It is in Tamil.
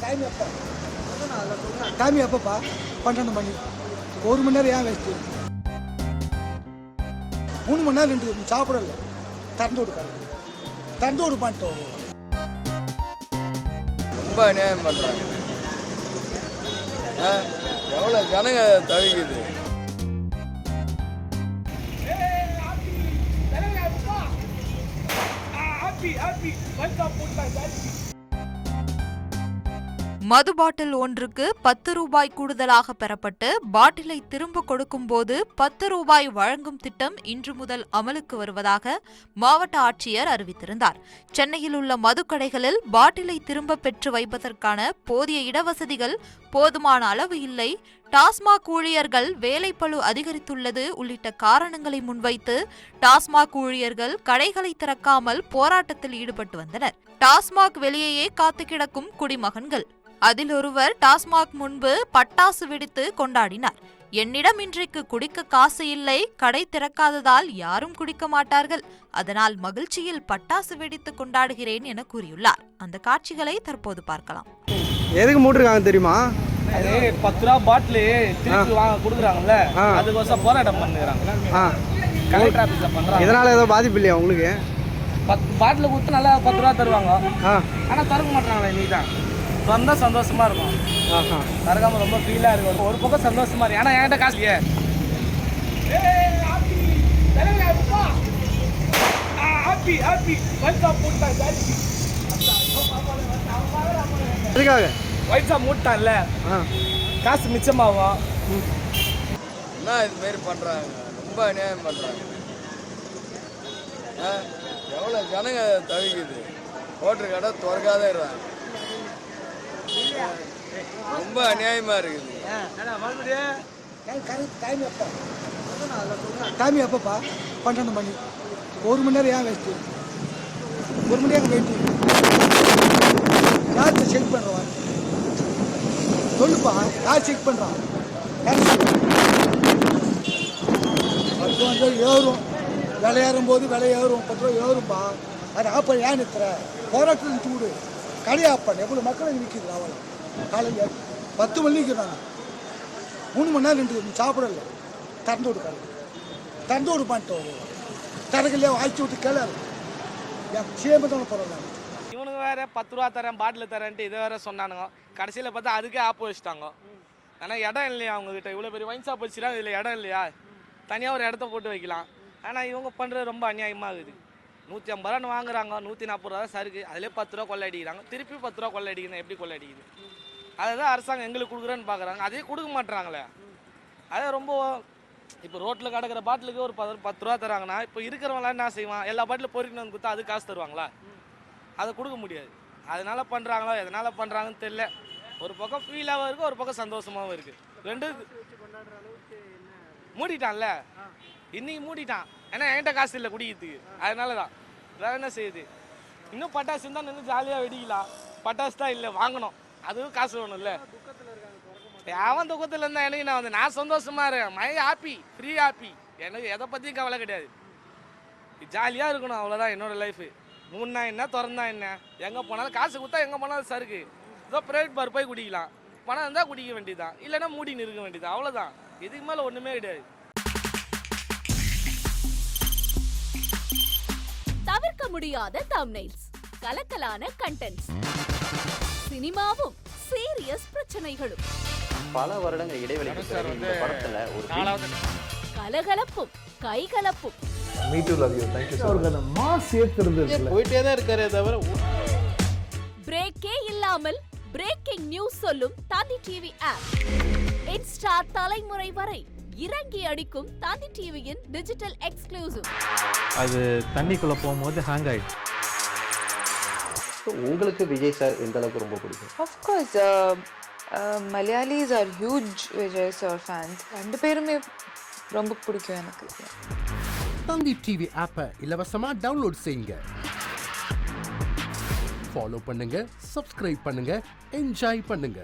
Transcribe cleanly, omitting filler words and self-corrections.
டைம் எப்போ? டைம் எப்போப்பா? 12 மணி. 1 மணி நேரம் ஏன் வேஸ்ட்டு? 3 மணி நேரம் நின்று சாப்பிடல. திறந்து விடுக்காது. திறந்து விடு பண்ணிட்டோம். ரொம்ப அநியாயம் பண்ணுறாங்க. எவ்வளோ ஜனங்க தவிக்குது. மது பாட்டில் ஒன்றுக்கு 10 ரூபாய் கூடுதலாக பெறப்பட்டு பாட்டிலை திரும்ப கொடுக்கும் போது 10 ரூபாய் வழங்கும் திட்டம் இன்று முதல் அமலுக்கு வருவதாக மாவட்ட ஆட்சியர் அறிவித்திருந்தார். சென்னையில் உள்ள மதுக்கடைகளில் பாட்டிலை திரும்ப பெற்று வைப்பதற்கான போதிய இடவசதிகள் போதுமான அளவு இல்லை, டாஸ்மாக் ஊழியர்கள் வேலைப்பளு அதிகரித்துள்ளது உள்ளிட்ட காரணங்களை முன்வைத்து டாஸ்மாக் ஊழியர்கள் கடைகளை திறக்காமல் போராட்டத்தில் ஈடுபட்டு வந்தனர். டாஸ்மாக் வெளியேயே காத்து கிடக்கும் குடிமகன்கள். அதில் ஒருவர் டாஸ்மாக் முன்பு பட்டாசு வெடித்து கொண்டாடினார். என்னிடம் இன்றைக்கு குடிக்க காசு இல்லை, கடை திறக்காததால் யாரும் குடிக்க மாட்டார்கள், அதனால் மகிழ்ச்சியில் பட்டாசு வெடித்து கொண்டாடுகிறேன் என கூறியுள்ளார். அந்த காட்சிகளை தற்போது பார்க்கலாம். எதுக்கு மூட்டுருக்காங்க தெரியுமா? அது 10 ரூபா பாட்டிலு திருப்பி வாங்க கொடுக்குறாங்கல்ல, அதுக்கோசம் போராட்டம் பண்ணுறாங்க. கலெக்டர் ஆஃபீஸில் பண்ணுறாங்க. இதனால ஏதோ பாதிப்பு இல்லையா உங்களுக்கு? 10 பாட்டில் கொடுத்து நல்லா 10 ரூபா தருவாங்க, ஆனால் திறக்க மாட்டாங்களே. நீ தான் ரொம்ப சந்தோஷமா இருக்கும். திறக்காம ரொம்ப ஃபீலாக இருக்கும். ஒரு பக்கம் சந்தோஷமா இருக்கு, ஆனால் என்கிட்ட காசு இல்லையே. எதுக்காக? வயசா மூட்டான்ல, காசு மிச்சமாகும். என்ன இது மாரி பண்ணுறாங்க? ரொம்ப அநியாயம் பண்ணுறாங்க. எவ்வளோ ஜனங்க தவிக்குது. ஹோட்டல் கடை திறக்காத இருக்காங்க. ரொம்ப அநியாயமாக இருக்குது. டைம் எப்போ? டைம் எப்போப்பா? 12 மணி. 1 மணி நேரம் ஏன் வேஸ்ட்டு? 1 மணி நேரம் வெயிட்டு. யார் செக் பண்ணுறான்? சொல்லுப்பா, யார் செக் பண்ணுறான்? வந்து ஏறும், விலை ஏறும்போது விலை ஏறும், 10 ரூபா ஏறும்பா. அது ஆப்பா ஏன் நிற்கிற? போராட்டத்தில் சூடு கடையாப்பான். எவ்வளோ மக்கள் நிற்கிது. அவ்வளோ காலையில் 10 மணி நிற்கிறாங்க. 3 மணி நேரம் நின்று சாப்பிடல. திறந்து விடுக்காது. திறந்து விடு பண்ணிட்டோம். திறக்கலையே ஆய்ச்சி விட்டு கிளறு. என் சேமத்தான போகிறாங்க. இவனுங்க வேற 10 ரூபா தரேன், பாட்டில் தரேன்ட்டு இதை வேற சொன்னானுங்க. கடைசியில் பார்த்தா அதுக்கே ஆப்பு வச்சுட்டாங்க. ஆனால் இடம் இல்லையா அவங்ககிட்ட? இவ்வளோ பெரிய வைன் ஷாப் வச்சுட்டா இதில் இடம் இல்லையா? தனியாக ஒரு இடத்த போட்டு வைக்கலாம். ஆனால் இவங்க பண்ணுறது ரொம்ப அநியாயமாக இருக்குது. 150 ரூபான்னு வாங்குறாங்க, 140 ரூபா தான் சருக்கு. அதிலே 10 ரூபா கொள்ளை அடிக்கிறாங்க. திருப்பி 10 ரூபா கொள்ளை அடிக்கணும். எப்படி கொள்ளை அடிக்குது? அதை தான் அரசாங்கம் எங்களுக்கு கொடுக்குறேன்னு பார்க்குறாங்க. அதே கொடுக்க மாட்டுறாங்களே. அதே ரொம்ப இப்போ ரோட்டில் கிடக்கிற பாட்டிலுக்கு ஒரு 10 ரூபா தராங்கன்னா, இப்போ இருக்கிறவங்களாம் என்ன செய்வான்? எல்லா பாட்டிலும் பொறுக்கின்னு வந்து கொடுத்தா அது காசு தருவாங்களா? அதை கொடுக்க முடியாது. அதனால பண்ணுறாங்களோ எதனால் பண்ணுறாங்கன்னு தெரியல. ஒரு பக்கம் ஃபீலாகவும் இருக்குது, ஒரு பக்கம் சந்தோஷமாகவும் இருக்குது. ரெண்டு மூடிட்டான்ல, இன்னைக்கு மூடிட்டான். ஏன்னா என்கிட்ட காசு இல்லை குடிக்கிறதுக்கு. அதனால தான் வேற என்ன செய்யுது? இன்னும் பட்டாசு தான் நின்று ஜாலியாக வெடிக்கலாம். பட்டாசு தான் இல்லை, வாங்கணும். அதுவும் காசு வேணும்ல. அவன் துக்கத்தில் இருந்தால் எனக்கு நான் சந்தோஷமாக இருக்கேன். My happy, free happy. எனக்கு எதை பற்றியும் கவலை கிடையாது. ஜாலியாக இருக்கணும், அவ்வளோதான் என்னோடய லைஃபு. மூணா என்ன திறந்தா என்ன, எங்கே போனாலும் காசு கொடுத்தா எங்கே போனாலும் சருக்கு. ஏதோ ப்ரைவேட் பார் போய் குடிக்கலாம். பணம் இருந்தால் குடிக்க வேண்டியதுதான், இல்லைன்னா மூடின்னு இருக்க வேண்டியதுதான். அவ்வளோதான், இதுக்கு மேலே ஒன்றுமே கிடையாது. தவிர்க்க முடியாத தம்ப்நெயில்ஸ், கலக்கலான கண்டென்ட்ஸ், சினிமாவும் சீரியஸ் பிரச்சனைகளும், பல வருடங்கள் இடைவெளிக்கு பிறகு இந்த படத்துல ஒரு கலகலப்பும் கைகலப்பும். Me too love you. Thank you sir. அந்த மாஸ் ஏத்துறது போயிட்டே தான் இருக்காரே தவிர பிரேக்கே இல்லாமல் பிரேக்கிங் நியூஸ் சொல்லும் தந்தி டிவி ஆப். இன்ஸ்டா தலைமுறை வரை இறங்கி அடிக்கும் தந்தி டிவியின் டிஜிட்டல் எக்ஸ்க்ளூசிவ். அது தண்ணிக்குள்ள போகும்போது ஹேங் ஆயிடுச்சு. உங்களுக்கு விஜய் சார் எந்த அளவுக்கு ரொம்ப பிடிக்கும்? Of course, Malayalis are huge Vijay sir fans. ரெண்டு பேருமே ரொம்ப பிடிக்கும் எனக்கு. தந்தி டிவி ஆப்பை இலவசமா டவுன்லோட் செய்யுங்க. ஃபாலோ பண்ணுங்க, சப்ஸ்கிரைப் பண்ணுங்க, என்ஜாய் பண்ணுங்க.